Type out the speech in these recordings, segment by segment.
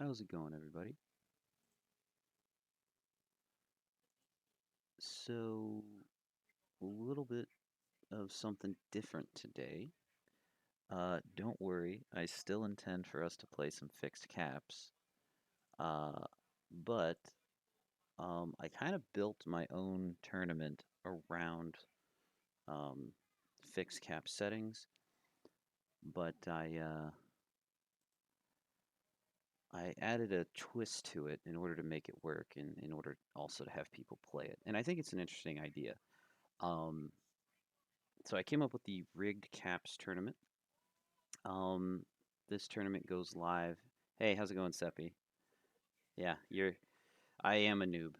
How's it going, everybody? So, a little bit of something different today. Don't worry, I still intend for us to play some fixed caps. Uh, but I kind of built my own tournament around um, fixed cap settings, but I added a twist to it in order to make it work and in order also to have people play it. And I think it's an interesting idea. Um, so I came up with the rigged caps tournament. Um, this tournament goes live. Hey, how's it going, Seppi? Yeah, you're. I am a noob.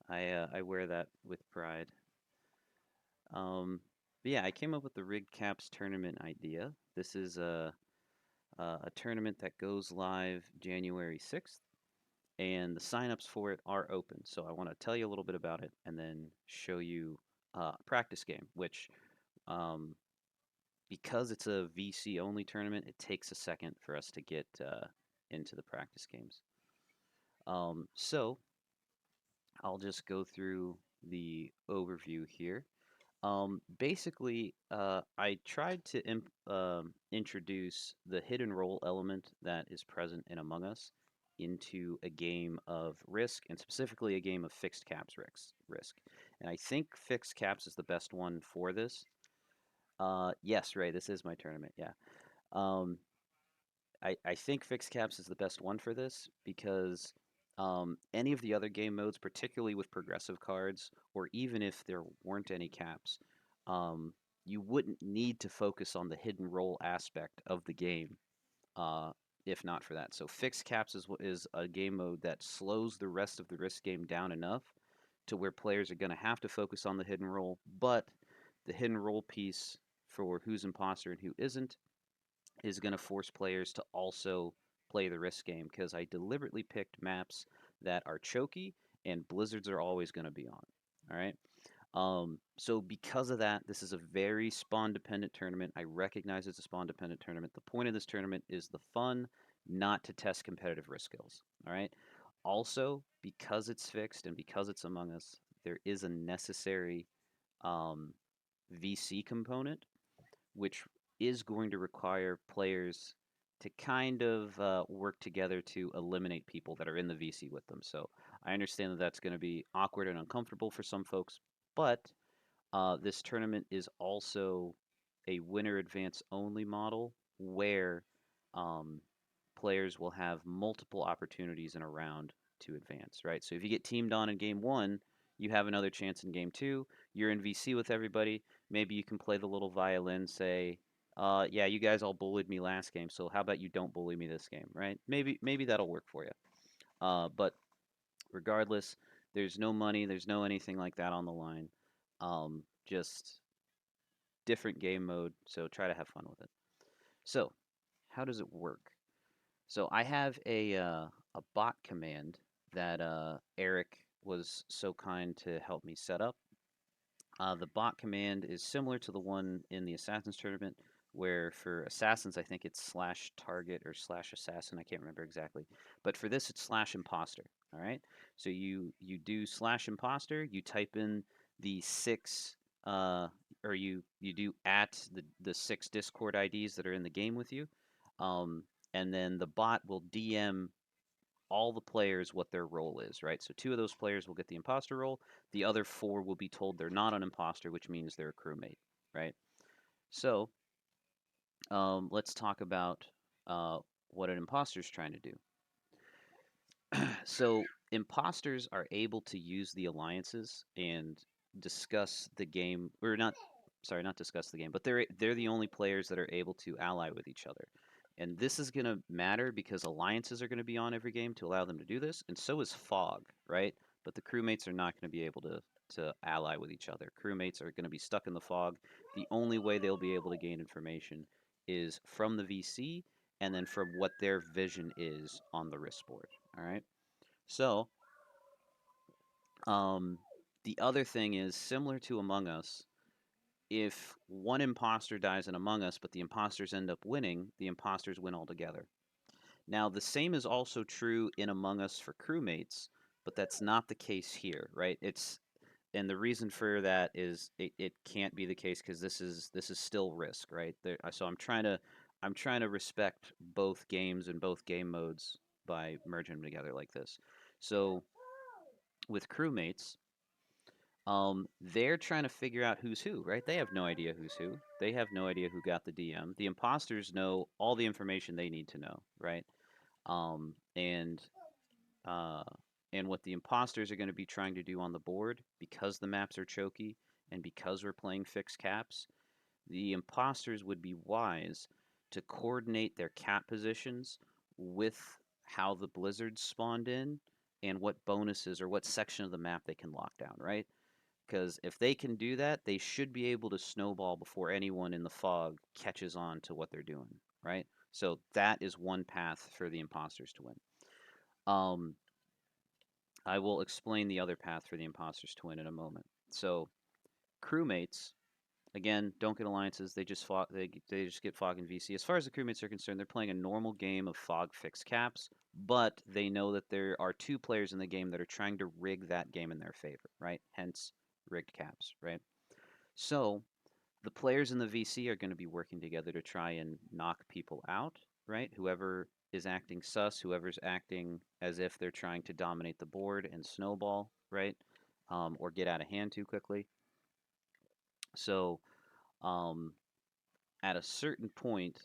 I wear that with pride. But yeah, I came up with the rigged caps tournament idea. This is a tournament that goes live January 6th, and the signups for it are open. So I want to tell you a little bit about it, and then show you a practice game, which um, because it's a VC only tournament, it takes a second for us to get into the practice games. So I'll just go through the overview here. Basically, I tried to introduce the hidden role element that is present in Among Us into a game of Risk, and specifically a game of fixed caps Risk. And I think fixed caps is the best one for this. Yes, Ray, this is my tournament. Yeah. Um, I think fixed caps is the best one for this because any of the other game modes, particularly with progressive cards, or even if there weren't any caps, um, you wouldn't need to focus on the hidden role aspect of the game uh, if not for that. So fixed caps is a game mode that slows the rest of the risk game down enough to where players are going to have to focus on the hidden role, but the hidden role piece for who's imposter and who isn't is going to force players to also play the risk game because I deliberately picked maps that are choky and blizzards are always going to be on. All right. So because of that, this is a very spawn dependent tournament. I recognize it's a spawn dependent tournament. The point of this tournament is the fun, not to test competitive risk skills. All right. Also, because it's fixed and because it's Among Us, there is a necessary um, VC component which is going to require players to kind of work together to eliminate people that are in the VC with them. So I understand that that's going to be awkward and uncomfortable for some folks, but this tournament is also a winner advance only model where um, players will have multiple opportunities in a round to advance, right? So if you get teamed on in game one, you have another chance in game two. You're in VC with everybody. Maybe you can play the little violin, say, yeah, you guys all bullied me last game, so how about you don't bully me this game, right? Maybe that'll work for you. But regardless, there's no money, there's no anything like that on the line. Just different game mode, so try to have fun with it. So, how does it work? So I have a bot command that Eric was so kind to help me set up. The bot command is similar to the one in the Assassins tournament, where for Assassins I think it's slash target or slash assassin. I can't remember exactly, but for this it's slash imposter. All right, so you do slash imposter. You type in the six. Or you do at the six Discord IDs that are in the game with you, um, and then the bot will DM all the players what their role is, right? So two of those players will get the imposter role. The other four will be told they're not an imposter, which means they're a crewmate, right? So let's talk about what an imposter is trying to do. So imposters are able to use the alliances and discuss the game, or not. Sorry, not discuss the game, but they're the only players that are able to ally with each other. And this is going to matter because alliances are going to be on every game to allow them to do this, and so is fog, right? But the crewmates are not going to be able to ally with each other. Crewmates are going to be stuck in the fog. The only way they'll be able to gain information is from the VC and then from what their vision is on the risk board. All right. So, um, the other thing is similar to Among Us. If one imposter dies in Among Us, but the imposters end up winning, the imposters win altogether. Now, the same is also true in Among Us for crewmates, but that's not the case here, right? And the reason for that is it can't be the case because this is still Risk, right? So I'm trying to respect both games and both game modes by merging them together like this. So with crewmates, they're trying to figure out who's who, right? They have no idea who's who. They have no idea who got the DM. The imposters know all the information they need to know, right? Um, and uh, and what the imposters are going to be trying to do on the board, because the maps are choky and because we're playing fixed caps, the imposters would be wise to coordinate their cap positions with how the blizzards spawned in and what bonuses or what section of the map they can lock down, right? Because if they can do that, they should be able to snowball before anyone in the fog catches on to what they're doing, right? So that is one path for the imposters to win. Um, I will explain the other path for the imposters to win in a moment. So crewmates, again, don't get alliances. They just fought. They just get fog and VC. As far as the crewmates are concerned, they're playing a normal game of fog fixed caps, but they know that there are two players in the game that are trying to rig that game in their favor, right? Hence rigged caps, right? So the players in the VC are going to be working together to try and knock people out, right? Whoever is acting sus, whoever's acting as if they're trying to dominate the board and snowball, right? Or get out of hand too quickly. So um, at a certain point,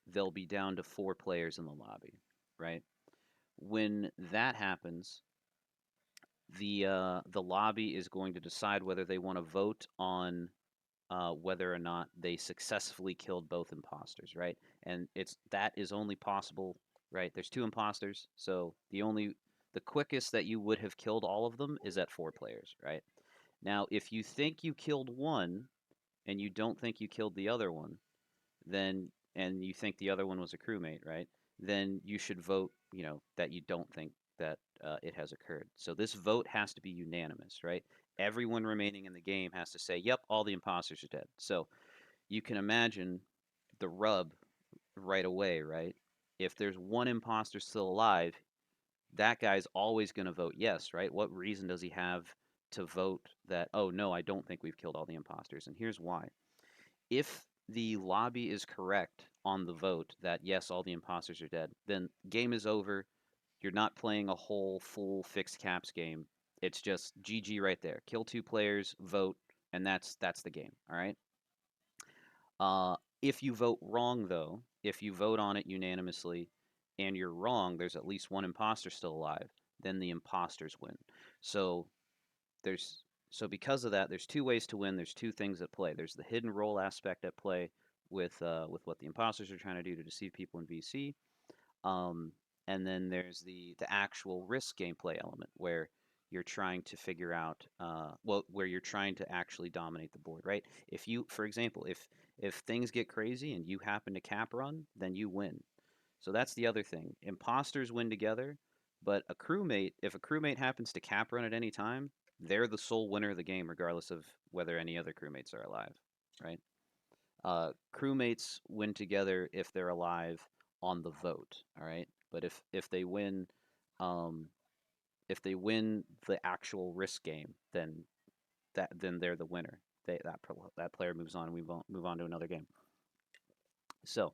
they'll be down to 4 players in the lobby, right? When that happens, the lobby is going to decide whether they want to vote on whether or not they successfully killed both imposters, right? And that is only possible, right? There's 2 imposters, so the quickest that you would have killed all of them is at 4 players, right? Now, if you think you killed one and you don't think you killed the other one, then and you think the other one was a crewmate, right? Then you should vote, that you don't think that it has occurred. So this vote has to be unanimous, right? Everyone remaining in the game has to say, "Yep, all the imposters are dead." So you can imagine the rub right away, right? If there's one imposter still alive, that guy's always going to vote yes, right? What reason does he have to vote that, "Oh no, I don't think we've killed all the imposters"? And here's why. If the lobby is correct on the vote that yes, all the imposters are dead, then game is over. You're not playing a whole full fixed caps game. It's just GG right there. Kill 2 players, vote, and that's the game. All right. If you vote wrong, though, if you vote on it unanimously and you're wrong, there's at least one imposter still alive. Then the imposters win. So there's because of that, there's 2 ways to win. There's 2 things at play. There's the hidden role aspect at play with what the imposters are trying to do to deceive people in VC, um, and then there's the actual risk gameplay element where you're trying to figure out where you're trying to actually dominate the board, right? If you, for example, if things get crazy and you happen to cap run, then you win. So that's the other thing. Imposters win together, but if a crewmate happens to cap run at any time, they're the sole winner of the game, regardless of whether any other crewmates are alive, right? Crewmates win together if they're alive on the vote, all right? But um, if they win the actual risk game, then they're the winner. That player moves on, and we won't move on to another game. So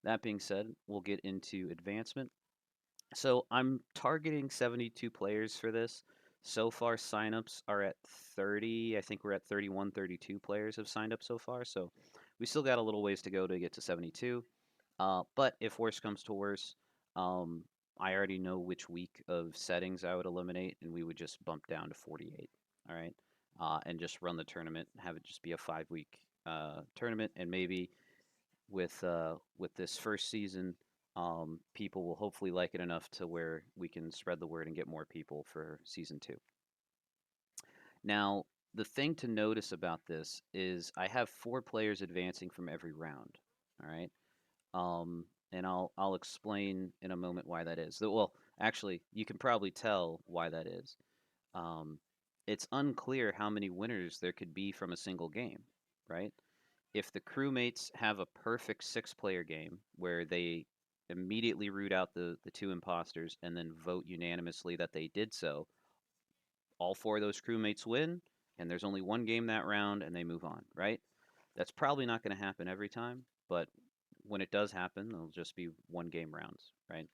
that being said, we'll get into advancement. So I'm targeting 72 players for this. So far, signups are at 30. I think we're at 31, 32 players have signed up so far. So we still got a little ways to go to get to 72. But if worse comes to worse, um, I already know which week of settings I would eliminate, and we would just bump down to 48. All right, and just run the tournament, have it just be a 5-week tournament, and maybe with this first season, people will hopefully like it enough to where we can spread the word and get more people for season 2. Now, the thing to notice about this is I have 4 players advancing from every round. All right. And I'll explain in a moment why that is. Well, actually, you can probably tell why that is. Um, it's unclear how many winners there could be from a single game, right? If the crewmates have a perfect 6-player game where they immediately root out the two imposters and then vote unanimously that they did so, all four of those crewmates win, and there's only one game that round, and they move on, right? That's probably not going to happen every time, but when it does happen, it'll just be one game rounds, right?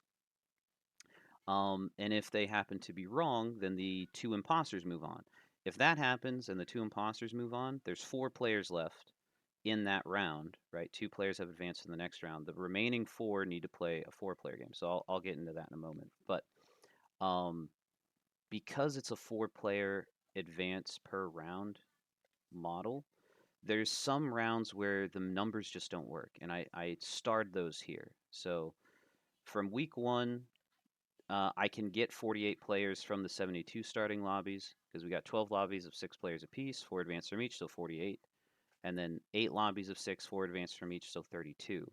And if they happen to be wrong, then the two imposters move on. If that happens and the two imposters move on, there's four players left in that round, right? Two players have advanced to the next round. The remaining four need to play a four-player game. So I'll get into that in a moment. But um, because it's a four-player advance per round model, there's some rounds where the numbers just don't work, and I starred those here. So from week one, I can get 48 players from the 72 starting lobbies because we got 12 lobbies of 6 players apiece, 4 advanced from each, so 48, and then 8 lobbies of 6, 4 advanced from each, so 32.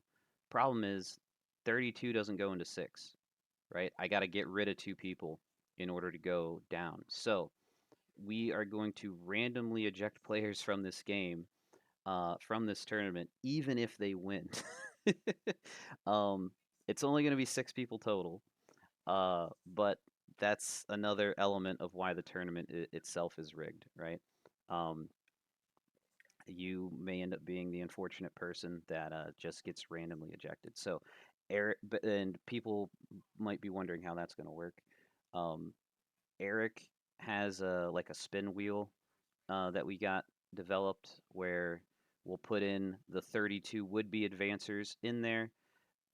Problem is, 32 doesn't go into 6, right? I got to get rid of 2 people in order to go down. So we are going to randomly eject players from this game, from this tournament, even if they win. um, it's only going to be 6 people total, but that's another element of why the tournament itself is rigged, right? Um, you may end up being the unfortunate person that just gets randomly ejected. So, Eric, and people might be wondering how that's going to work. Um, Eric has like a spin wheel that we got developed where we'll put in the 32 would-be advancers in there,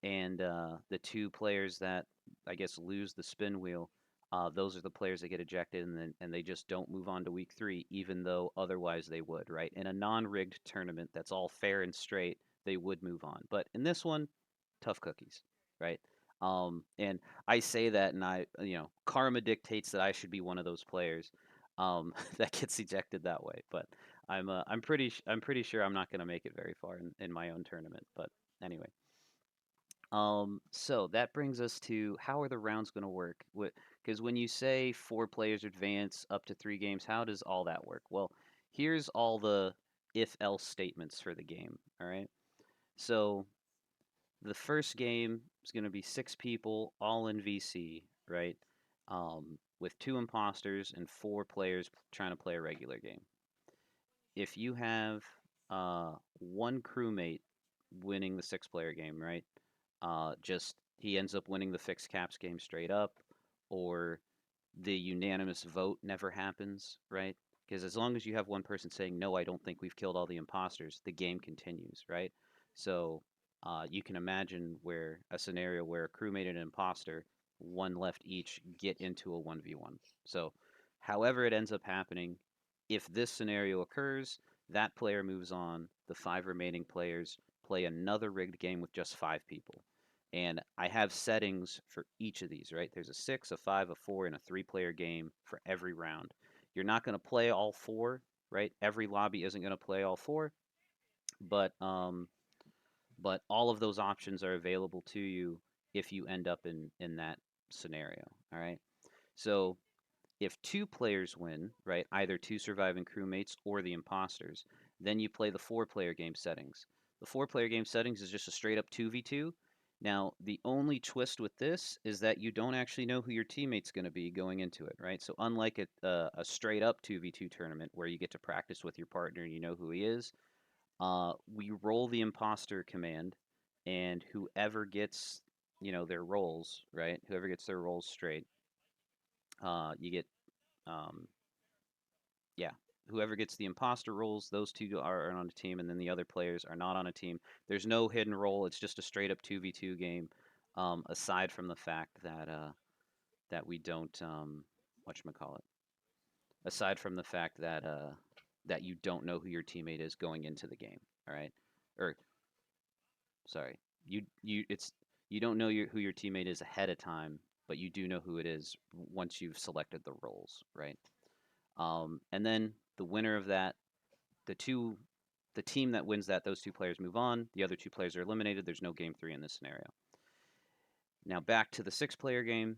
and the 2 players that I guess lose the spin wheel, those are the players that get ejected, and they just don't move on to week 3, even though otherwise they would, right? In a non-rigged tournament that's all fair and straight, they would move on. But in this one, tough cookies, right? And I say that, and karma dictates that I should be one of those players that gets ejected that way. But I'm pretty sure I'm not going to make it very far in my own tournament. But anyway. So that brings us to how are the rounds going to work? Because when you say 4 players advance up to 3 games, how does all that work? Well, here's all the if-else statements for the game. All right. So the first game is going to be 6 people, all in VC, right? With 2 imposters and 4 players trying to play a regular game. If you have one crewmate winning the 6-player game, right? Just he ends up winning the fixed caps game straight up, or the unanimous vote never happens, right? Because as long as you have one person saying, no, I don't think we've killed all the imposters, the game continues, right? So you can imagine where a scenario where a crewmate and an imposter, one left each, get into a 1v1. So however it ends up happening, if this scenario occurs, that player moves on, the 5 remaining players play another rigged game with just 5 people. And I have settings for each of these, right? There's a 6, a 5, a 4, and a 3-player game for every round. You're not going to play all 4, right? Every lobby isn't going to play all 4, but all of those options are available to you if you end up in that scenario. All right. So if 2 players win, right, either 2 surviving crewmates or the imposters, then you play the 4-player game settings. The 4-player game settings is just a straight up 2v2. Now, the only twist with this is that you don't actually know who your teammate's going to be going into it, right? So unlike a straight up 2v2 tournament where you get to practice with your partner and you know who he is, we roll the imposter command, and whoever gets, their rolls, right? Whoever gets their rolls straight, you get um, yeah, whoever gets the imposter rolls, those 2 are on a team, and then the other players are not on a team. There's no hidden role. It's just a straight up 2v2 game. Aside from the fact that we don't whatchamacallit. Aside from the fact that you don't know who your teammate is going into the game. All right, or sorry, you don't know who your teammate is ahead of time, but you do know who it is once you've selected the roles, right? And then the winner of that, the team that wins that, those 2 players move on. The other 2 players are eliminated. There's no game 3 in this scenario. Now back to the 6-player game.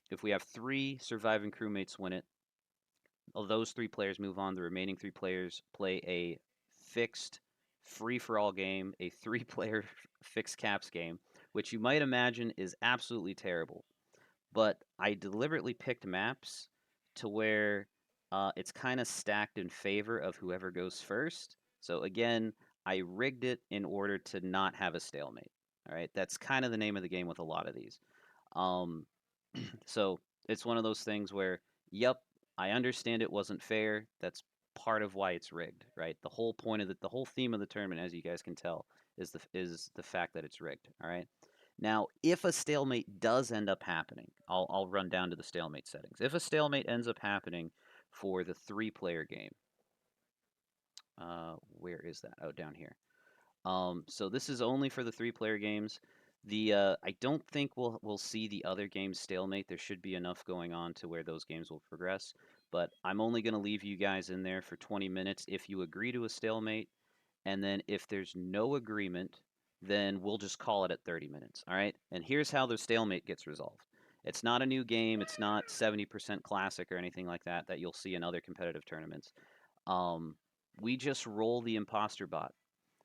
If we have 3 surviving crewmates win it, those 3 players move on. The remaining 3 players play a fixed free-for-all game, a 3-player fixed caps game, which you might imagine is absolutely terrible. But I deliberately picked maps to where it's kind of stacked in favor of whoever goes first. So again, I rigged it in order to not have a stalemate. All right, that's kind of the name of the game with a lot of these. Um, so it's one of those things where, yep, I understand it wasn't fair. That's part of why it's rigged, right? The whole point of the whole theme of the tournament, as you guys can tell, is the fact that it's rigged. All right. Now, if a stalemate does end up happening, I'll run down to the stalemate settings. If a stalemate ends up happening for the 3-player game, where is that? Oh, down here. So this is only for the 3-player games. I don't think we'll see the other games stalemate. There should be enough going on to where those games will progress. But I'm only going to leave you guys in there for 20 minutes if you agree to a stalemate. And then if there's no agreement, then we'll just call it at 30 minutes. All right. And here's how the stalemate gets resolved. It's not a new game. It's not 70% classic or anything like that that you'll see in other competitive tournaments. Um, we just roll the imposter bot.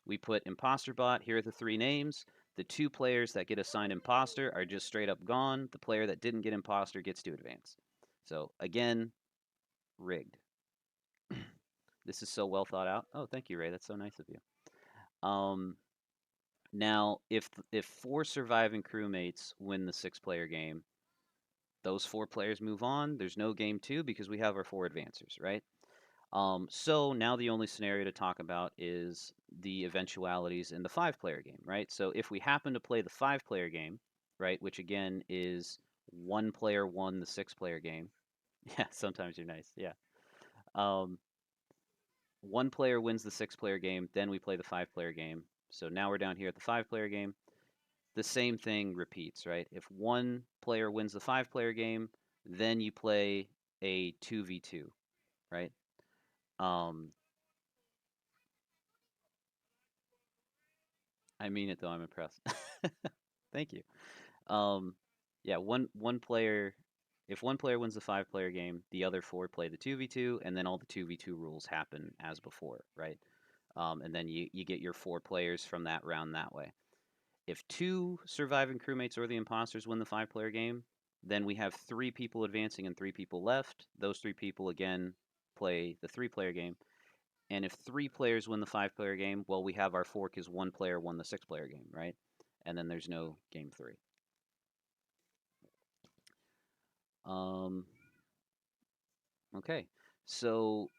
We put imposter bot, here are the 3 names. The 2 players that get assigned imposter are just straight up gone. The player that didn't get imposter gets to advance. So again, rigged. This is so well thought out. Oh, thank you, Ray. That's so nice of you. Now, if 4 surviving crewmates win the 6-player game, those 4 players move on. There's no game 2 because we have our 4 advancers, right? So now the only scenario to talk about is the eventualities in the 5-player game, right? So if we happen to play the 5-player game, right, which again is 1 player won the 6-player game. Yeah, sometimes you're nice. Yeah. 1 player wins the 6-player game, then we play the 5-player game. So now we're down here at the 5-player game. The same thing repeats, right? If 1 player wins the 5-player game, then you play a 2v2, right? Um, I mean it though. I'm impressed. Thank you. Um, yeah, one player. If 1 player wins the 5-player game, the other 4 play the 2v2, and then all the 2v2 rules happen as before, right? And then you get your 4 players from that round that way. If 2 surviving crewmates or the imposters win the 5-player game, then we have 3 people advancing and 3 people left. Those 3 people again play the 3-player game. And if 3 players win the 5-player game, well, we have our fork is 1 player won the 6-player game, right? And then there's no game 3. Um, okay, so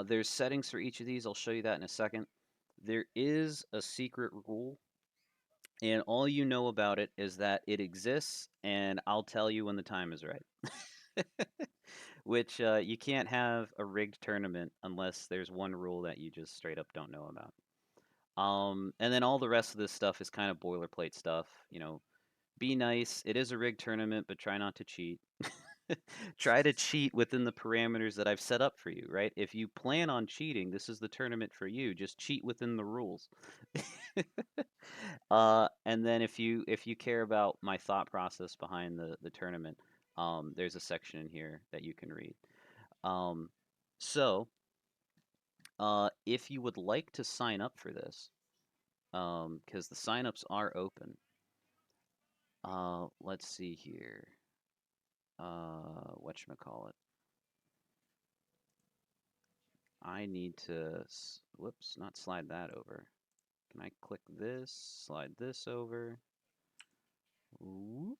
there's settings for each of these. I'll show you that in a second. There is a secret rule, and all you know about it is that it exists, and I'll tell you when the time is right. Which you can't have a rigged tournament unless there's one rule that you just straight up don't know about. And then all the rest of this stuff is kind of boilerplate stuff. You know, be nice. It is a rigged tournament, but try not to cheat. Try to cheat within the parameters that I've set up for you, right? If you plan on cheating, this is the tournament for you. Just cheat within the rules. And then if you care about my thought process behind the tournament, there's a section in here that you can read. Um, so, if you would like to sign up for this, because the signups are open. Let's see here. Whatchamacallit. I need to, whoops, not slide that over. Can I click this, slide this over? Whoop.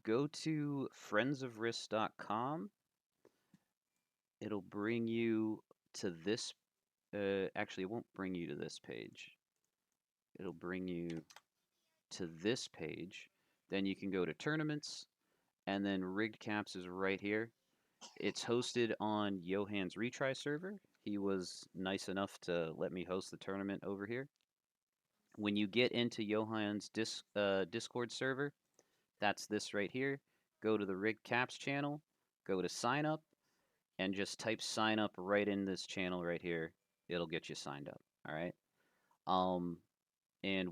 Go to friendsofrisk.com. It'll bring you to this, actually it won't bring you to this page. It'll bring you to this page. Then you can go to tournaments, and then Rigged Caps is right here. It's hosted on Johan's retry server. He was nice enough to let me host the tournament over here. When you get into Johan's Discord server, that's this right here. Go to the Rigged Caps channel, go to sign up, and just type sign up right in this channel right here. It'll get you signed up. All right. And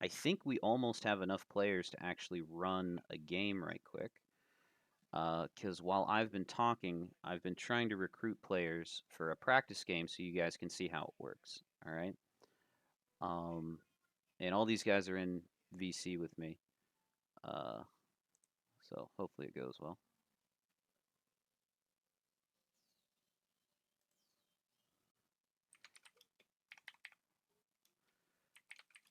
I think we almost have enough players to actually run a game right quick. Because while I've been talking, I've been trying to recruit players for a practice game so you guys can see how it works. All right. Um, and all these guys are in VC with me. Uh, so hopefully it goes well.